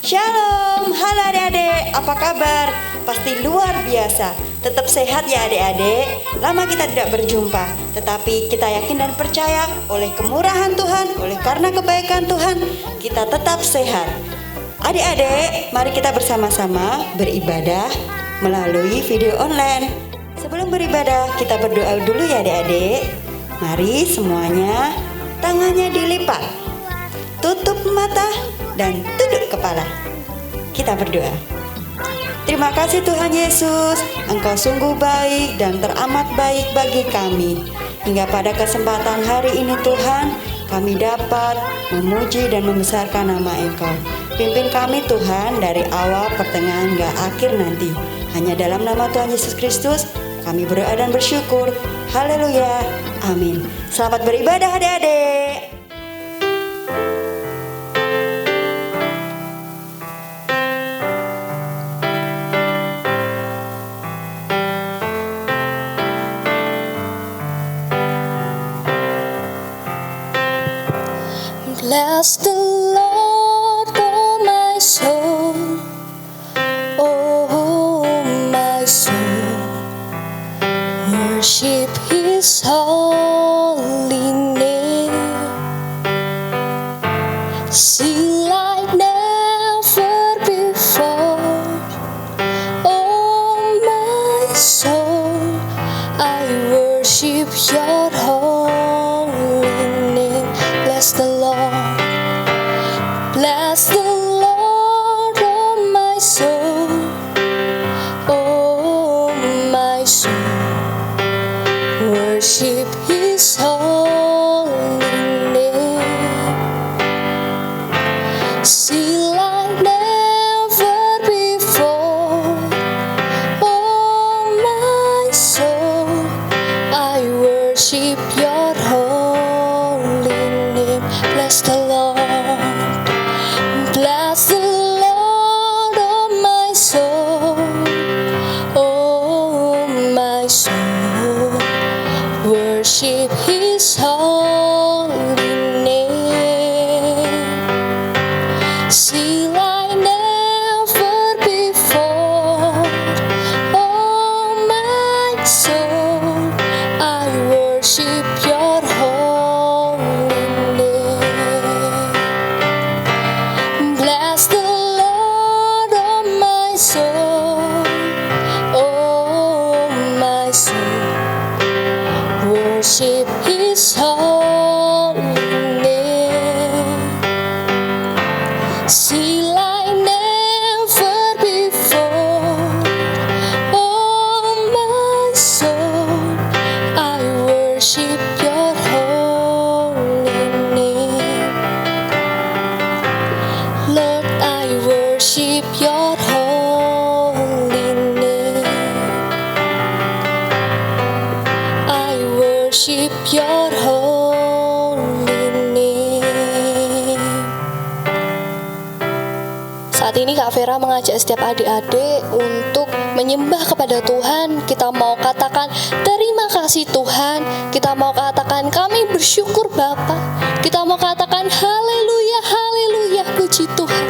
Shalom, halo adik-adik, apa kabar? Pasti luar biasa. Tetap sehat ya adik-adik. Lama kita tidak berjumpa, tetapi kita yakin dan percaya oleh kemurahan Tuhan, oleh karena kebaikan Tuhan, kita tetap sehat. Adik-adik, mari kita bersama-sama beribadah melalui video online. Sebelum beribadah, kita berdoa dulu ya adik-adik. Mari semuanya tangannya dilipat, tutup mata dan tunduk kepala. Kita berdoa. Terima kasih Tuhan Yesus, Engkau sungguh baik dan teramat baik bagi kami. Hingga pada kesempatan hari ini Tuhan, kami dapat memuji dan membesarkan nama Engkau. Pimpin kami Tuhan dari awal, pertengahan hingga akhir nanti. Hanya dalam nama Tuhan Yesus Kristus kami berdoa dan bersyukur. Haleluya. Amin. Selamat beribadah adik-adik. Bless the Lord, oh my soul, oh my soul, worship His holy name. Sing like never before, oh my soul, I worship Your holy name. Bless the Lord. Bless the Lord, oh my soul, oh my soul, worship His holy name. Sing like never before, oh my soul, I worship Your holy name. Bless the Lord. Bless the Lord, oh my soul, oh my soul, worship His holy name. Sing like never before, oh my soul, I worship Your holy name. Bless the Lord, oh my soul, oh my soul, worship His holy name. Sing like never before, oh my soul, I worship Your holy name. Lord, I worship Your holy name. I worship Your holy name. Saat ini Kak Vera mengajak setiap adik-adik untuk menyembah kepada Tuhan. Kita mau katakan terima kasih Tuhan. Kita mau katakan kami bersyukur Bapa. Kita mau katakan haleluya, haleluya, puji Tuhan.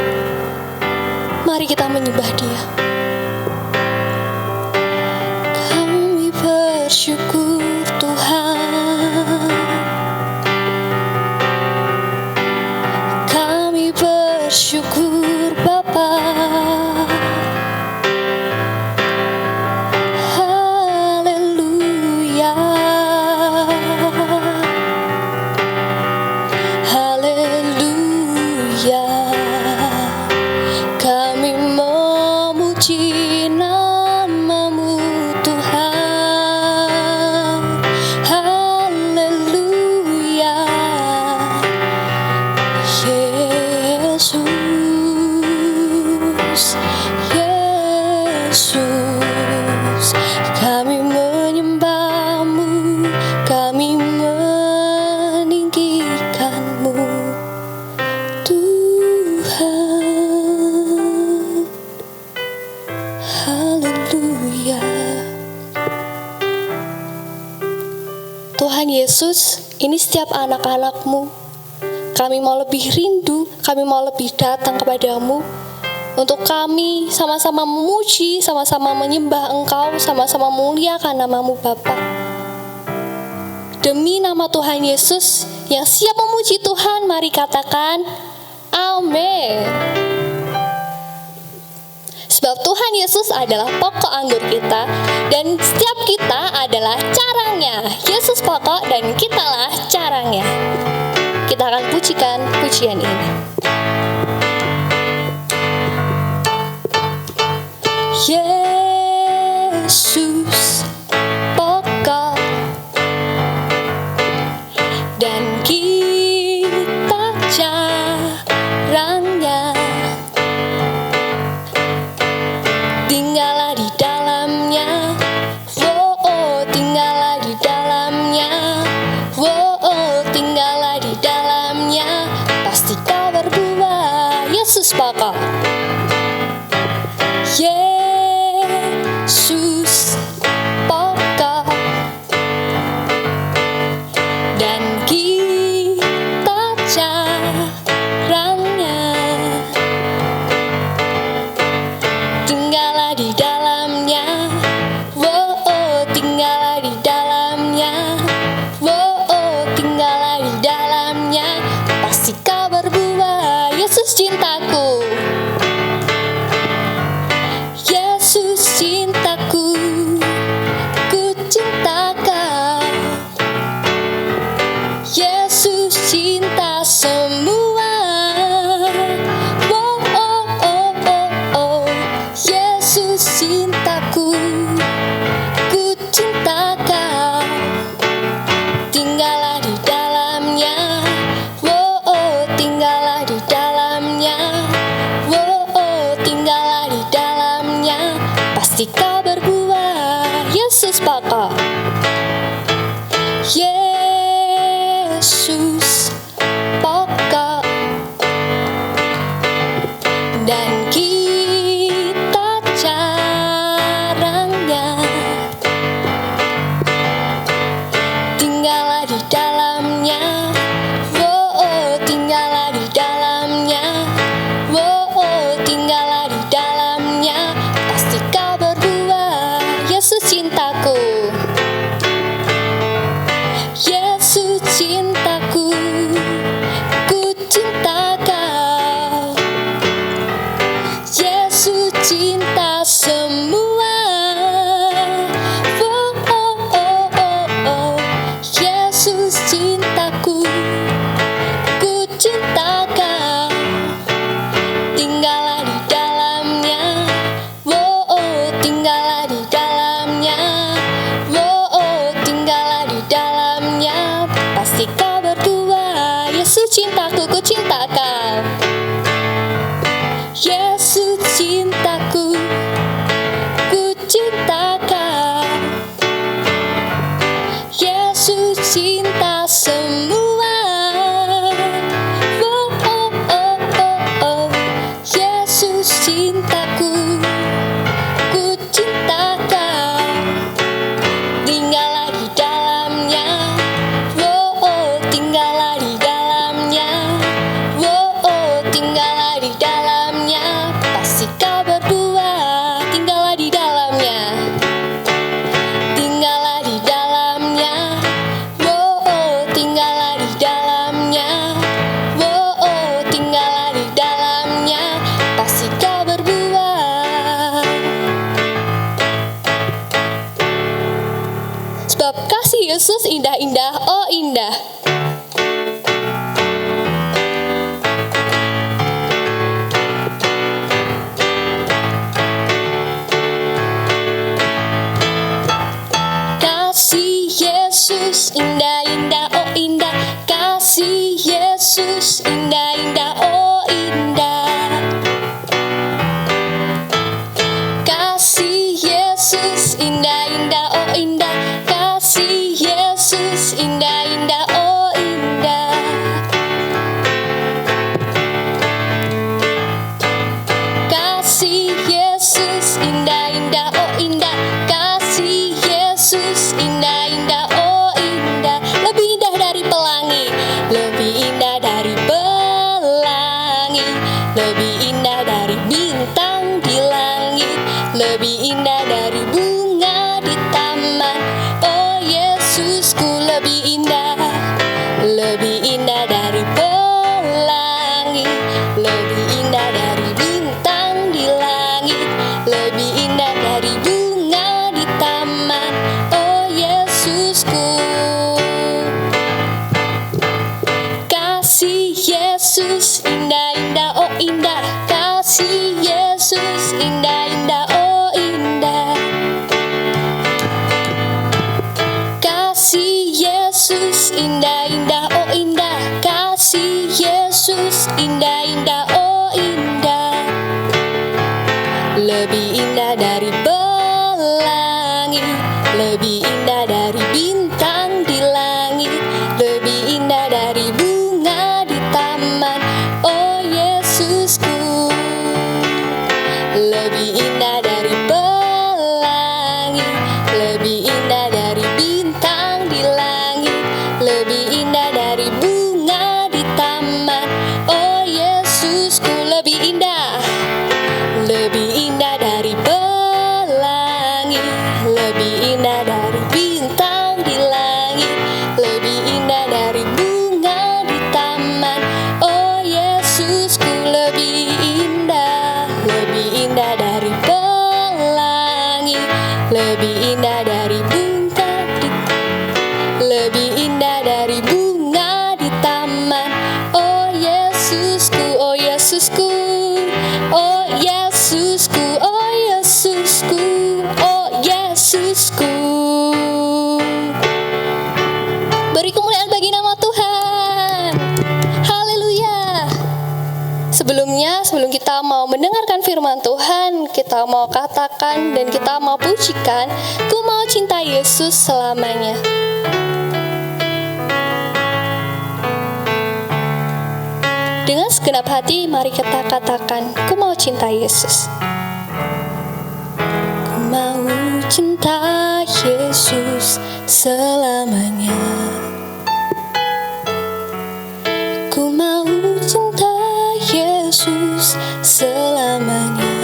Mari kita menyembah Dia. Kami bersyukur Tuhan. Kami bersyukur Bapa. Haleluya. Haleluya. Kami memuji nama-Mu Tuhan. Haleluya. Yesus, Yesus, kami menyembah-Mu, kami meninggikan-Mu, Tuhan. Haleluya. Tuhan Yesus, ini setiap anak-anak-Mu. Kami mau lebih rindu, kami mau lebih datang kepadamu. untuk kami sama-sama memuji, sama-sama menyembah Engkau, sama-sama muliakan nama-Mu Bapa. Demi nama Tuhan Yesus yang siap memuji Tuhan, mari katakan amin. Sebab Tuhan Yesus adalah pokok anggur kita, dan setiap kita adalah carangnya. Yesus pokok dan kitalah carangnya. Kita akan pujikan pujian ini. Yesus pokok dan kita carangnya. Tinggallah di dalamnya, tinggallah di dalamnya, tinggallah di dalamnya, pasti kau berbuah. Yesus pokok, Yesus pokok dan kita carangnya. Tinggallah di dalamnya, tinggallah di dalamnya, tinggallah di dalamnya, pasti kau berbuah. Yesus cintaku, Yesus cintaku, ku cinta kau. Yesus cinta semua. Yesus cintaku, ku cinta kau. Tinggallah di dalamnya, tinggallah di dalamnya, tinggallah di dalamnya, pasti kau berbuah. Yesus pokok, Yesus pokok dan kita carangnya. Tinggallah di dalamnya, tinggallah di dalamnya, tinggallah di dalamnya, pasti kau berbuah. Yesus cintaku, Yesus cintaku, ku cinta kau. Yesus cinta semua. Yesus cintaku, ku cinta kau. Tinggallah di dalamnya, tinggallah di dalamnya, tinggallah di dalamnya, pasti kau berdua. Yesus cintaku, ku cinta kau. Yesus cintaku, ku cinta kau. Yesus cinta semua. Yesus cintaku, ku cinta kau. Tinggallah di dalamnya, tinggallah di dalamnya, tinggallah di dalamnya, pasti kau berdua. Tinggallah di dalamnya, tinggallah di dalamnya, tinggallah di dalamnya, tinggallah di dalamnya, pasti kau berbuah. Sebab kasih Yesus indah-indah, oh indah. Kasih Yesus indah-indah, oh indah. Kasih Yesus indah-indah, oh indah. Kasih Yesus indah-indah, oh indah. Kasih Yesus indah-indah, oh lebih indah dari pelangi, lebih indah dari bintang di langit, lebih indah dari bunga di taman. Oh Yesusku, lebih indah dari pelangi, lebih indah dari bintang di langit, lebih indah dari bunga di taman. Oh Yesusku, lebih indah, lebih indah dari pelangi, lebih indah dari bintang di langit, lebih indah dari bunga di taman. Oh Yesusku, lebih indah dari pelangi, lebih indah dari bunga di, lebih indah dari bunga di taman. Oh Yesusku, oh Yesusku, oh Yesusku, oh Yesusku, oh Yesusku. Beri kemuliaan bagi nama Tuhan. Haleluya. Sebelum kita mau mendengarkan firman Tuhan, kita mau katakan dan kita mau pujikan, ku mau cinta Yesus selamanya. Dengan segenap hati, mari kita katakan, ku mau cinta Yesus. Ku mau cinta Yesus selamanya. Ku mau cinta Yesus selamanya.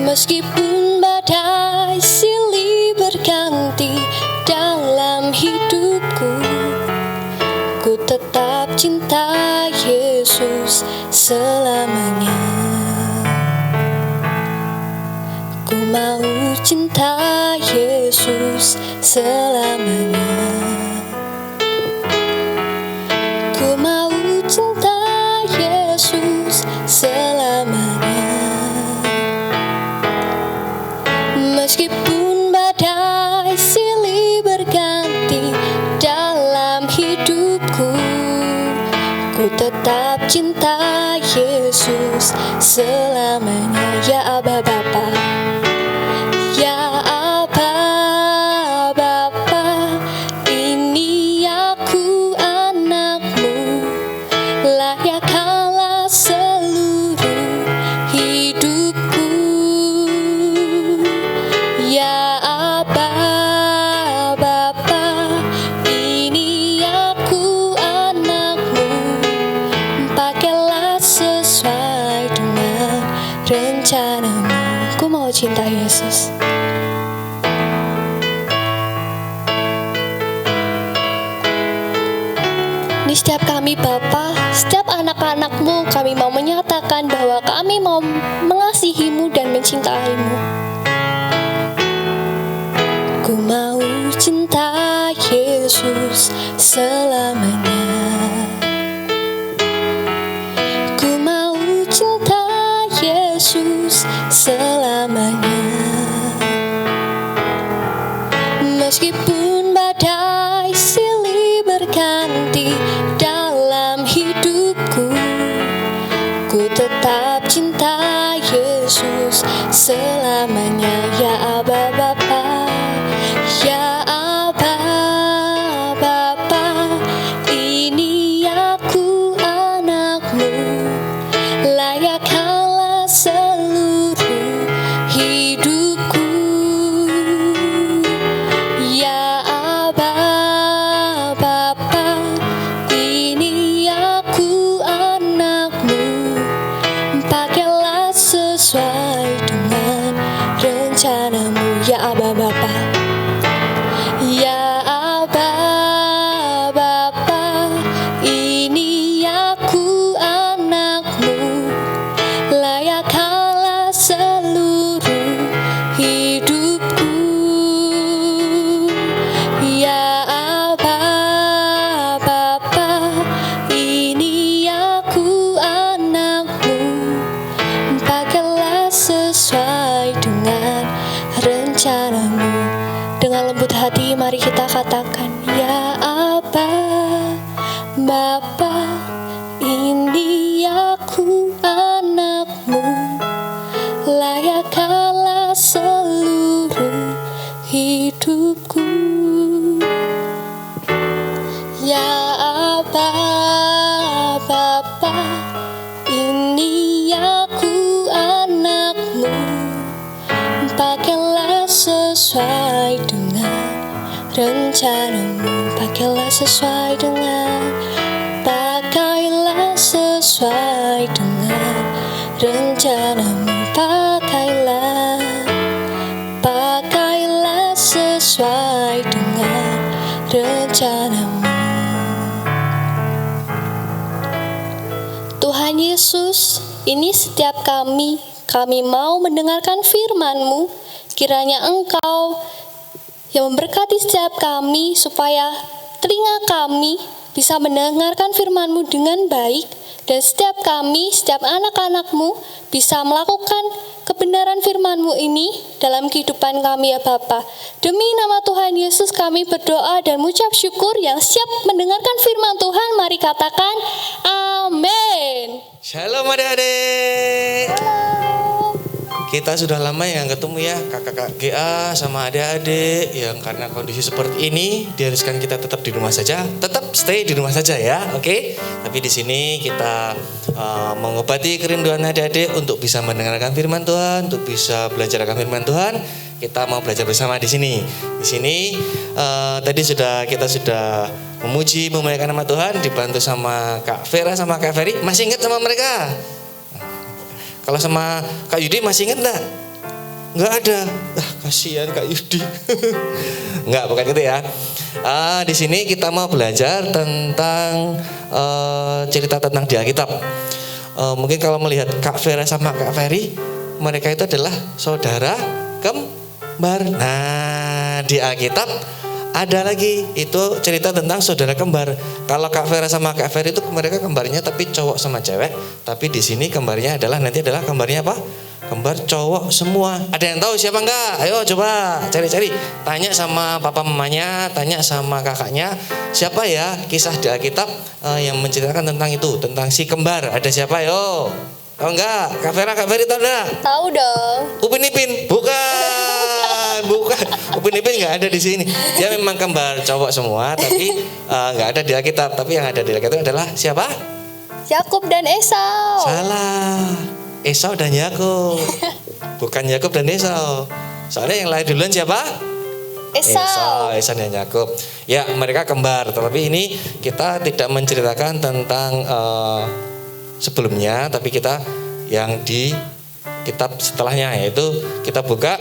Meskipun badai silih berganti dalam hidupku, ku tetap cinta Yesus selamanya. Ku mau cinta Yesus selamanya. Ku mau cinta Yesus selamanya. Meskipun badai silih berganti dalam hidupku, ku tetap cinta Yesus selamanya. Ya Aba Bapa, ya Aba Bapa, ini aku anakmu, layakkanlah seluruh hidupku. Ya Aba Bapa, ini aku anakmu, pakailah sesuai dengan rencanamu. Ku mau cinta Yesus. Ini setiap kami Bapa, setiap anak-anakmu, kami mau menyatakan bahwa kami mau mengasihimu dan mencintaimu. Ku mau cinta Yesus selamanya. Ku mau cinta Yesus selamanya. Meskipun badai silih berganti dalam hidupku, ku tetap cinta Yesus selamanya. Ya Aba Bapa, ya Aba Bapa, ini aku anakmu, layakkanlah seluruh hidupku. Ya Aba Bapa, ini aku anakmu, pakailah sesuai dengan rencanamu. rencanamu. Pakailah sesuai dengan rencanamu. Pakailah sesuai dengan rencanamu. Tuhan Yesus, ini setiap kami mau mendengarkan firman-Mu. Kiranya Engkau yang memberkati setiap kami supaya telinga kami bisa mendengarkan firman-Mu dengan baik, dan setiap anak-anak-Mu bisa melakukan kebenaran firman-Mu ini dalam kehidupan kami ya Bapa. Demi nama Tuhan Yesus kami berdoa dan mengucap syukur. Yang siap mendengarkan firman Tuhan, mari katakan amin. Shalom adik-adik. Halo. Kita sudah lama yang ketemu ya, kakak-kakak GA sama adik-adik yang karena kondisi seperti ini diharuskan kita tetap di rumah saja, tetap stay di rumah saja ya, oke? Tapi di sini kita mengobati kerinduan adik-adik untuk bisa mendengarkan firman Tuhan, untuk bisa belajar akan firman Tuhan. Kita mau belajar bersama di sini. Di sini tadi kita sudah memuji, memuliakan nama Tuhan, dibantu sama Kak Vera sama Kak Ferry. Masih ingat sama mereka? Kalau sama Kak Yudi masih ingat enggak? Enggak ada. Kasihan Kak Yudi. Enggak, bukan gitu ya. Di sini kita mau belajar tentang cerita tentang di Alkitab. Mungkin kalau melihat Kak Vera sama Kak Ferry, mereka itu adalah saudara kembar. Nah, di Alkitab ada lagi itu cerita tentang saudara kembar. Kalau Kak Vera sama Kak Ferry itu mereka kembarnya tapi cowok sama cewek. Tapi di sini kembarnya adalah kembarnya apa? Kembar cowok semua. Ada yang tahu siapa enggak? Ayo coba cari-cari. Tanya sama papa mamanya, tanya sama kakaknya. Siapa ya kisah di Alkitab yang menceritakan tentang itu, tentang si kembar? Ada siapa? Yo. Tahu enggak? Kak Vera, Kak Ferry tahu enggak? Tahu dong. Upin Ipin? Bukan. Upin Ipin nggak ada di sini. Dia memang kembar cowok semua, tapi nggak ada di Alkitab. Tapi yang ada di Alkitab adalah siapa? Yakub dan Esau. Salah. Esau dan Yakub. Bukan Yakub dan Esau. Soalnya yang lahir duluan siapa? Esau. Esau dan Yakub. Ya, mereka kembar. Tetapi ini kita tidak menceritakan tentang sebelumnya, tapi kita yang di kitab setelahnya, yaitu kita buka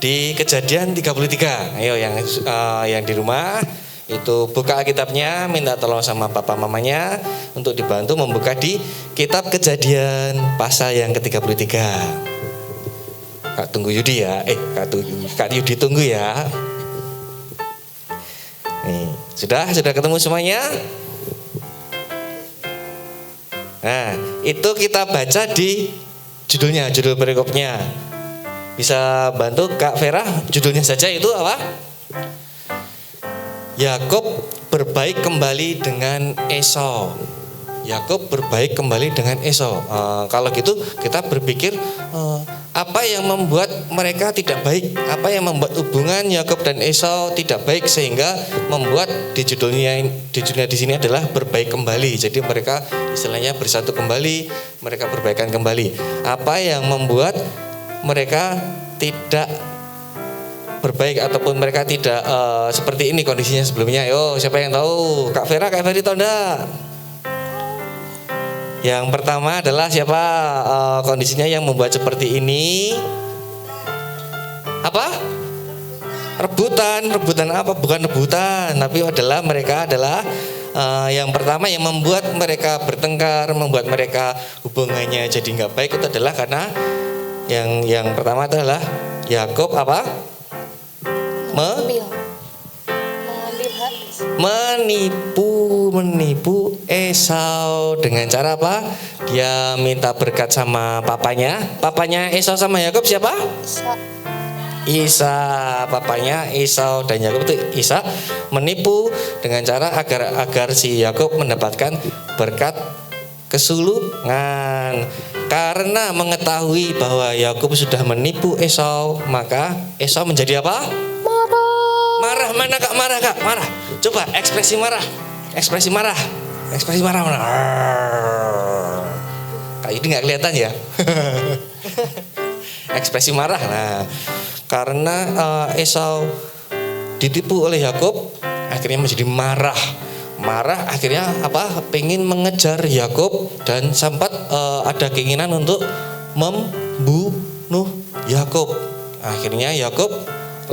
di Kejadian 33. Ayo yang di rumah itu buka Alkitabnya, minta tolong sama papa mamanya untuk dibantu membuka di kitab Kejadian pasal yang ke-33. Kak tunggu Yudi ya. Kak Yudi tunggu ya. Nih, sudah ketemu semuanya? Nah, itu kita baca di judul perikopnya. Bisa bantu Kak Vera, judulnya saja itu apa? Yakub berbaik kembali dengan Esau. Yakub berbaik kembali dengan Esau. Kalau gitu kita berpikir apa yang membuat mereka tidak baik? Apa yang membuat hubungan Yakub dan Esau tidak baik sehingga membuat di judulnya di sini adalah berbaik kembali. Jadi mereka istilahnya bersatu kembali, mereka berbaikan kembali. Apa yang membuat mereka tidak berbaik ataupun mereka tidak seperti ini kondisinya sebelumnya? Yo, siapa yang tahu? Kak Vera, Kak Ferry tahu enggak? Yang pertama adalah siapa kondisinya yang membuat seperti ini? Apa? Rebutan apa? Bukan rebutan, tapi mereka adalah yang pertama yang membuat mereka bertengkar, membuat mereka hubungannya jadi nggak baik itu adalah karena yang pertama adalah Yakub apa? Menipu Esau dengan cara apa? Dia minta berkat sama papanya. Papanya Esau sama Yakub siapa? Isa. Papanya Esau dan Yakub itu Isa menipu dengan cara agar si Yakub mendapatkan berkat kesulungan. Karena mengetahui bahwa Yakub sudah menipu Esau, maka Esau menjadi apa? Marah. Mana Kak? Marah. Coba ekspresi marah mana? Kak ini nggak kelihatan ya? Ekspresi marah. Nah, karena Esau ditipu oleh Yakub, akhirnya menjadi marah. Marah akhirnya pengen mengejar Yakub dan sempat ada keinginan untuk membunuh Yakub. Akhirnya Yakub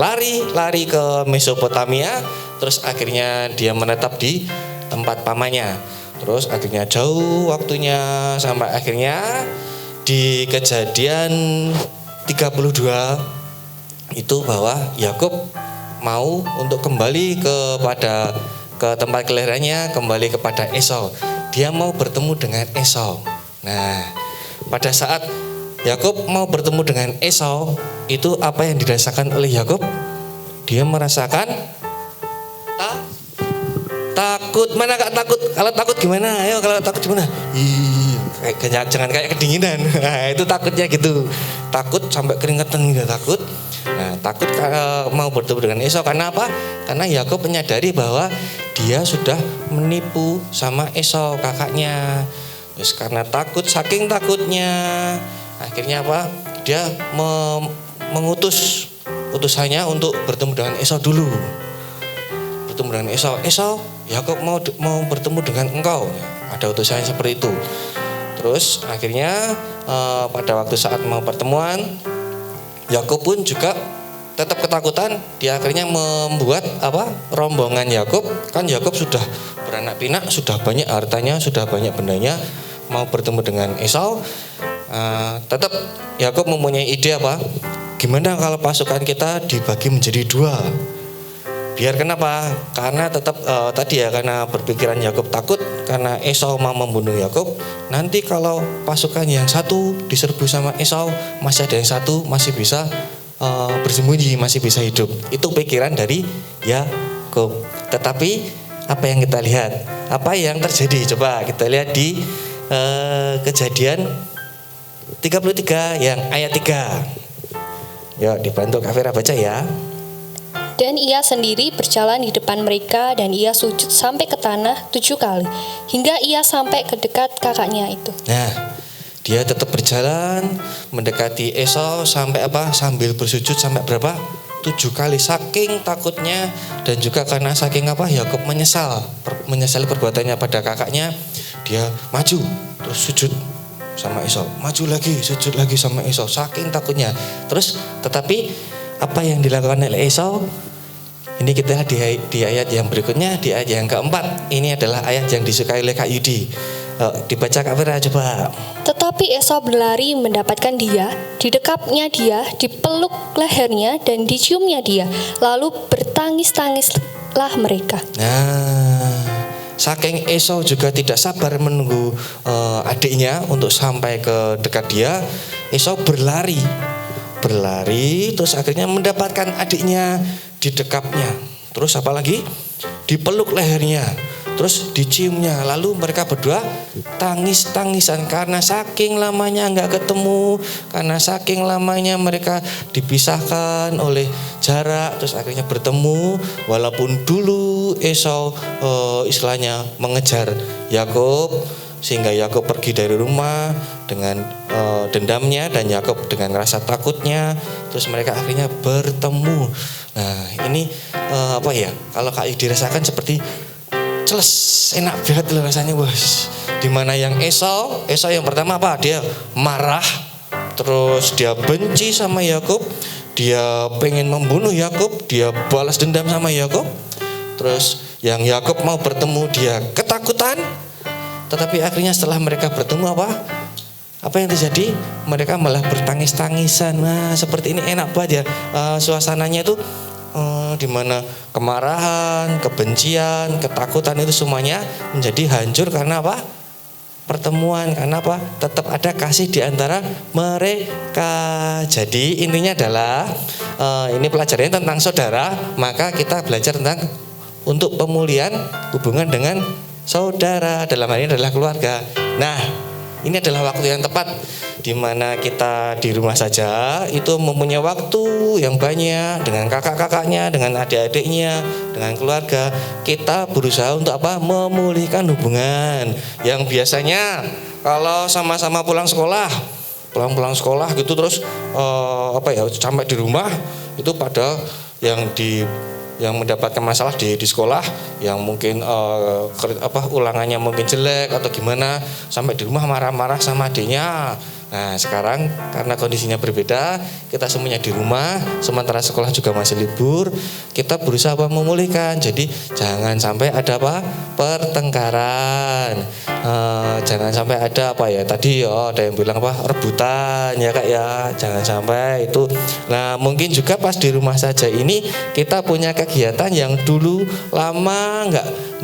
lari ke Mesopotamia, terus akhirnya dia menetap di tempat pamannya. Terus akhirnya jauh waktunya sampai akhirnya di Kejadian 32 itu bahwa Yakub mau untuk kembali ke tempat kelahirannya, kembali kepada Esau. Dia mau bertemu dengan Esau. Nah, pada saat Yakub mau bertemu dengan Esau, itu apa yang dirasakan oleh Yakub? Dia merasakan takut. Mana gak takut? Kalau takut gimana? Ayo, kalau takut gimana? Jangan kayak kedinginan. Nah, itu takutnya gitu. Takut sampai keringetan gitu, takut. Nah, takut mau bertemu dengan Esau karena apa? Karena Yakub menyadari bahwa dia sudah menipu sama Esau kakaknya. Terus karena takut, saking takutnya, akhirnya apa? Dia mengutus utusannya untuk bertemu dengan Esau dulu. Bertemu dengan Esau, Yakub mau bertemu dengan engkau. Ada utusannya seperti itu. Terus akhirnya pada waktu saat mau pertemuan, Yakub pun juga tetap ketakutan. Dia akhirnya membuat rombongan Yakub. Kan Yakub sudah beranak pinak, sudah banyak hartanya, sudah banyak bendanya, mau bertemu dengan Esau. Tetap Yakub mempunyai ide gimana kalau pasukan kita dibagi menjadi 2. Biar kenapa? Karena tetap karena berpikiran Yakub takut karena Esau mau membunuh Yakub. Nanti kalau pasukan yang satu diserbu sama Esau, masih ada yang satu masih bisa bersembunyi, masih bisa hidup. Itu pikiran dari Yakub. Tetapi apa yang kita lihat? Apa yang terjadi? Coba kita lihat di Kejadian 33 yang ayat 3. Yuk dibantu Kak Vera baca ya. Dan ia sendiri berjalan di depan mereka dan ia sujud sampai ke tanah 7 kali hingga ia sampai ke dekat kakaknya itu. Nah, dia tetap berjalan mendekati Esau sampai sambil bersujud sampai berapa? 7 kali. Saking takutnya dan juga karena saking Yakub menyesali perbuatannya pada kakaknya, dia maju terus sujud sama Esau, maju lagi sujud lagi sama Esau, saking takutnya. Terus tetapi apa yang dilakukan oleh Esau? Ini kita lihat di ayat yang berikutnya, di ayat yang keempat. Ini adalah ayat yang disukai oleh Kak Yudi. Dibaca Kak Vera coba. Tetapi Esau berlari mendapatkan dia, didekapnya dia, dipeluk lehernya dan diciumnya dia. Lalu bertangis-tangislah mereka. Nah, saking Esau juga tidak sabar menunggu adiknya untuk sampai ke dekat dia, Esau berlari terus akhirnya mendapatkan adiknya, didekapnya, terus apa lagi? Dipeluk lehernya, terus diciumnya. Lalu mereka berdua tangis-tangisan karena saking lamanya nggak ketemu, karena saking lamanya mereka dipisahkan oleh jarak. Terus akhirnya bertemu, walaupun dulu Esau istilahnya mengejar Yakub, sehingga Yakub pergi dari rumah dengan dendamnya dan Yakub dengan rasa takutnya. Terus mereka akhirnya bertemu. Nah ini kalau Kak Yudi dirasakan seperti celes, enak banget loh rasanya bos. Dimana yang Esau yang pertama dia marah, terus dia benci sama Yakub, dia pengen membunuh Yakub, dia balas dendam sama Yakub. Terus yang Yakub mau bertemu dia ketakutan. Tetapi akhirnya setelah mereka bertemu apa yang terjadi? Mereka malah bertangis-tangisan. Nah seperti ini enak banget ya suasananya itu. Dimana kemarahan, kebencian, ketakutan itu semuanya menjadi hancur karena pertemuan. Karena tetap ada kasih di antara mereka. Jadi intinya adalah ini pelajarannya tentang saudara. Maka kita belajar tentang untuk pemulihan hubungan dengan saudara, dalam hal ini adalah keluarga. Nah ini adalah waktu yang tepat di mana kita di rumah saja itu mempunyai waktu yang banyak dengan kakak-kakaknya, dengan adik-adiknya, dengan keluarga. Kita berusaha untuk memulihkan hubungan yang biasanya kalau sama-sama pulang sekolah gitu terus sampai di rumah itu pada yang di yang mendapatkan masalah di sekolah, yang mungkin ulangannya mungkin jelek atau gimana, sampai di rumah marah-marah sama adiknya. Nah sekarang karena kondisinya berbeda, kita semuanya di rumah, sementara sekolah juga masih libur, kita berusaha memulihkan. Jadi jangan sampai ada pertengkaran, jangan sampai ada tadi ada yang bilang rebutan ya Kak ya, jangan sampai itu. Nah mungkin juga pas di rumah saja ini kita punya kegiatan yang dulu lama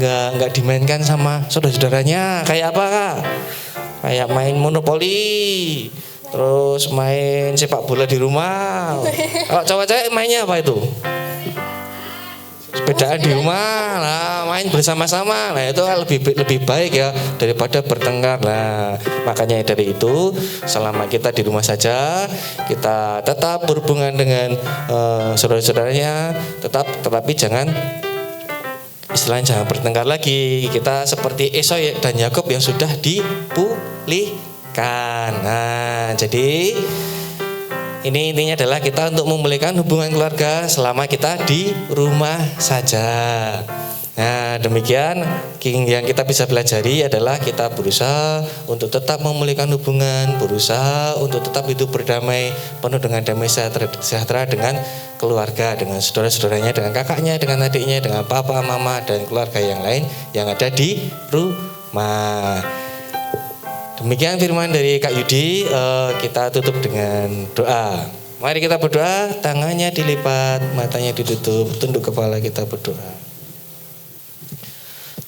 nggak dimainkan sama saudara-saudaranya. Kayak apa Kak? Kayak main monopoli, terus main sepak bola di rumah. Kalau cowok-cewek mainnya apa itu? Sepedaan di rumah, main bersama-sama. Nah itu lebih baik ya daripada bertengkar. Nah makanya dari itu selama kita di rumah saja, kita tetap berhubungan dengan saudara-saudaranya, tetapi jangan istilahnya jangan bertengkar lagi. Kita seperti Esau dan Yakub yang sudah dipulihkan. Nah, jadi ini intinya adalah kita untuk memulihkan hubungan keluarga selama kita di rumah saja. Nah, demikian yang kita bisa pelajari adalah kita berusaha untuk tetap memulihkan hubungan, berusaha untuk tetap hidup berdamai, penuh dengan damai sejahtera dengan keluarga, dengan saudara-saudaranya, dengan kakaknya, dengan adiknya, dengan papa, mama, dan keluarga yang lain yang ada di rumah. Demikian firman dari Kak Yudi. Kita tutup dengan doa. Mari kita berdoa, tangannya dilipat, matanya ditutup, tunduk kepala kita berdoa.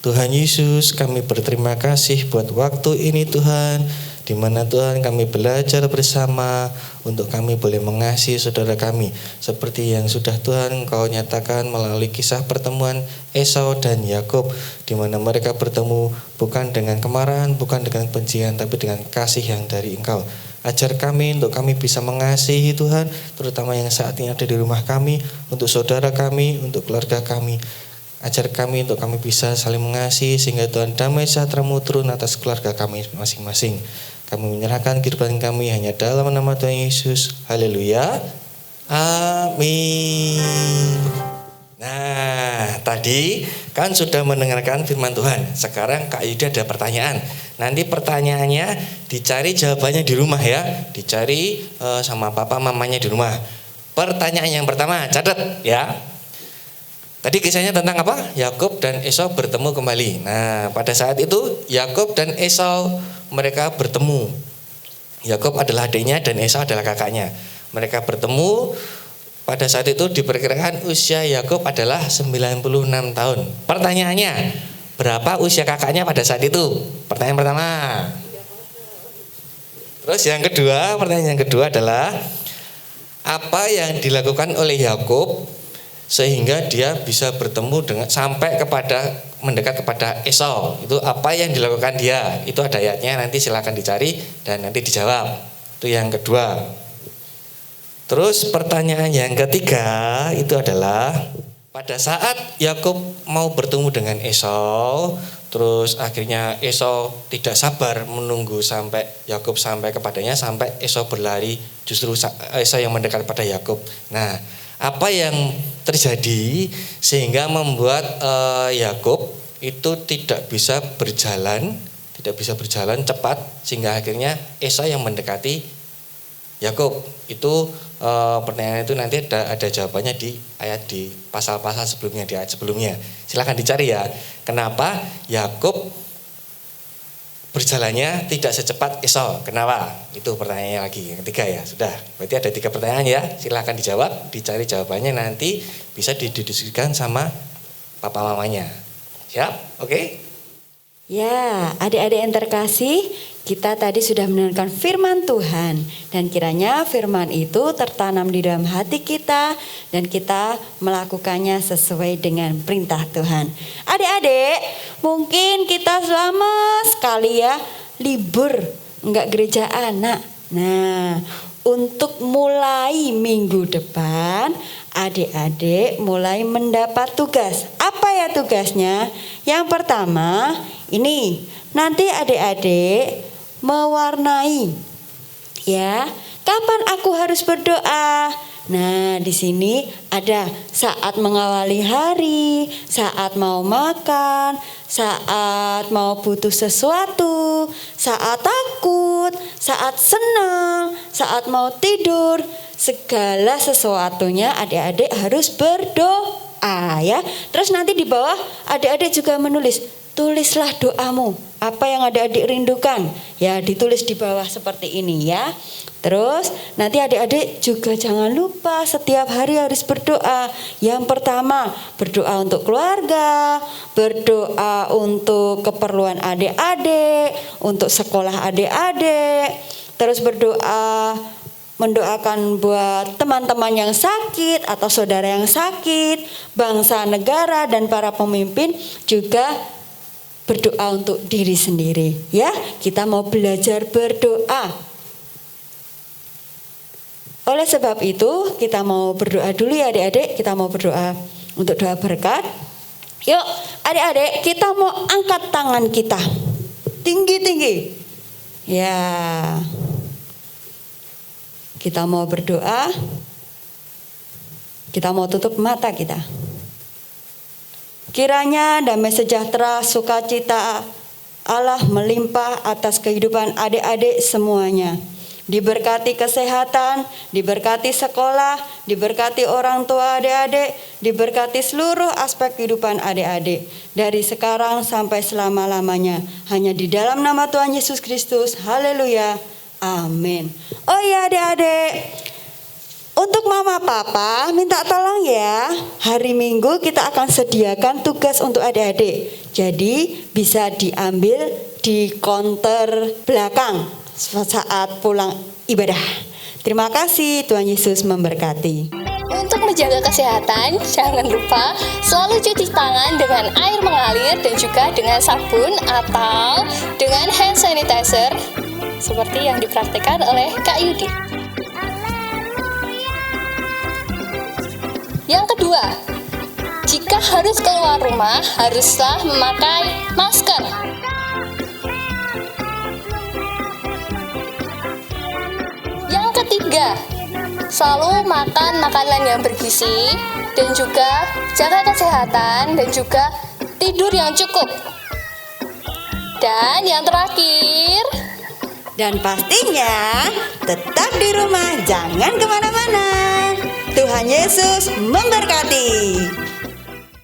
Tuhan Yesus, kami berterima kasih buat waktu ini Tuhan, di mana Tuhan kami belajar bersama untuk kami boleh mengasihi saudara kami seperti yang sudah Tuhan Engkau nyatakan melalui kisah pertemuan Esau dan Yakub, di mana mereka bertemu bukan dengan kemarahan, bukan dengan kebencian, tapi dengan kasih yang dari Engkau. Ajar kami untuk kami bisa mengasihi Tuhan, terutama yang saat ini ada di rumah kami, untuk saudara kami, untuk keluarga kami. Ajar kami untuk kami bisa saling mengasihi sehingga Tuhan damai sejahtera-Mu turun atas keluarga kami masing-masing. Kami menyerahkan kehidupan kami hanya dalam nama Tuhan Yesus. Haleluya. Amin. Nah, tadi kan sudah mendengarkan firman Tuhan. Sekarang Kak Yuda ada pertanyaan. Nanti pertanyaannya dicari jawabannya di rumah ya. Dicari sama papa mamanya di rumah. Pertanyaan yang pertama, catat ya. Tadi kisahnya tentang apa? Yakub dan Esau bertemu kembali. Nah, pada saat itu Yakub dan Esau mereka bertemu. Yakub adalah adiknya dan Esau adalah kakaknya. Mereka bertemu. Pada saat itu diperkirakan usia Yakub adalah 96 tahun. Pertanyaannya, berapa usia kakaknya pada saat itu? Pertanyaan pertama. Terus pertanyaan yang kedua adalah apa yang dilakukan oleh Yakub sehingga dia bisa bertemu dengan sampai mendekat kepada Esau? Itu apa yang dilakukan dia? Itu ada ayatnya, nanti silakan dicari dan nanti dijawab. Itu yang kedua. Terus pertanyaan yang ketiga itu adalah pada saat Yakub mau bertemu dengan Esau, terus akhirnya Esau tidak sabar menunggu sampai Yakub sampai kepadanya, sampai Esau berlari, justru Esau yang mendekat pada Yakub. Nah, apa yang terjadi sehingga membuat Yakub itu tidak bisa berjalan cepat, sehingga akhirnya Esau yang mendekati Yakub? Itu pertanyaan itu nanti ada jawabannya di pasal-pasal sebelumnya, di ayat sebelumnya. Silakan dicari ya. Kenapa Yakub berjalannya tidak secepat Esau? Kenapa? Itu pertanyaannya lagi yang ketiga ya. Sudah, berarti ada 3 pertanyaan ya. Silakan dijawab, dicari jawabannya, nanti bisa didiskusikan sama papa mamanya. Siap? Oke? Ya, adik-adik yang terkasih, kita tadi sudah mendengarkan firman Tuhan, dan kiranya firman itu tertanam di dalam hati kita dan kita melakukannya sesuai dengan perintah Tuhan. Adik-adik, mungkin kita lama sekali ya libur enggak gereja anak. Nah, untuk mulai minggu depan adik-adik mulai mendapat tugas. Apa ya tugasnya? Yang pertama, ini nanti adik-adik mewarnai ya. Kapan aku harus berdoa? Nah, di sini ada saat mengawali hari, saat mau makan, saat mau butuh sesuatu, saat takut, saat senang, saat mau tidur. Segala sesuatunya adik-adik harus berdoa ya. Terus nanti di bawah adik-adik juga menulis, tulislah doamu. Apa yang adik-adik rindukan? Ya, ditulis di bawah seperti ini ya. Terus nanti adik-adik juga jangan lupa setiap hari harus berdoa. Yang pertama berdoa untuk keluarga, berdoa untuk keperluan adik-adik, untuk sekolah adik-adik. Terus berdoa mendoakan buat teman-teman yang sakit atau saudara yang sakit, bangsa, negara, dan para pemimpin. Juga berdoa untuk diri sendiri ya. Kita mau belajar berdoa. Oleh sebab itu kita mau berdoa dulu ya adik-adik. Kita mau berdoa untuk doa berkat. Yuk adik-adik, kita mau angkat tangan kita tinggi-tinggi. Ya, kita mau berdoa. Kita mau tutup mata kita. Kiranya damai sejahtera, sukacita Allah melimpah atas kehidupan adik-adik semuanya. Diberkati kesehatan, diberkati sekolah, diberkati orang tua adik-adik, diberkati seluruh aspek kehidupan adik-adik. Dari sekarang sampai selama-lamanya. Hanya di dalam nama Tuhan Yesus Kristus. Haleluya. Amin. Oh ya adik-adik, untuk mama papa minta tolong ya. Hari Minggu kita akan sediakan tugas untuk adik-adik. Jadi bisa diambil di counter belakang saat pulang ibadah. Terima kasih, Tuhan Yesus memberkati. Untuk menjaga kesehatan, jangan lupa selalu cuci tangan dengan air mengalir dan juga dengan sabun atau dengan hand sanitizer seperti yang dipraktikkan oleh Kak Yudi. Yang kedua, jika harus keluar rumah, haruslah memakai masker. Yang ketiga, selalu makan makanan yang bergizi dan juga jaga kesehatan dan juga tidur yang cukup. Dan yang terakhir, dan pastinya tetap di rumah, jangan kemana-mana. Tuhan Yesus memberkati.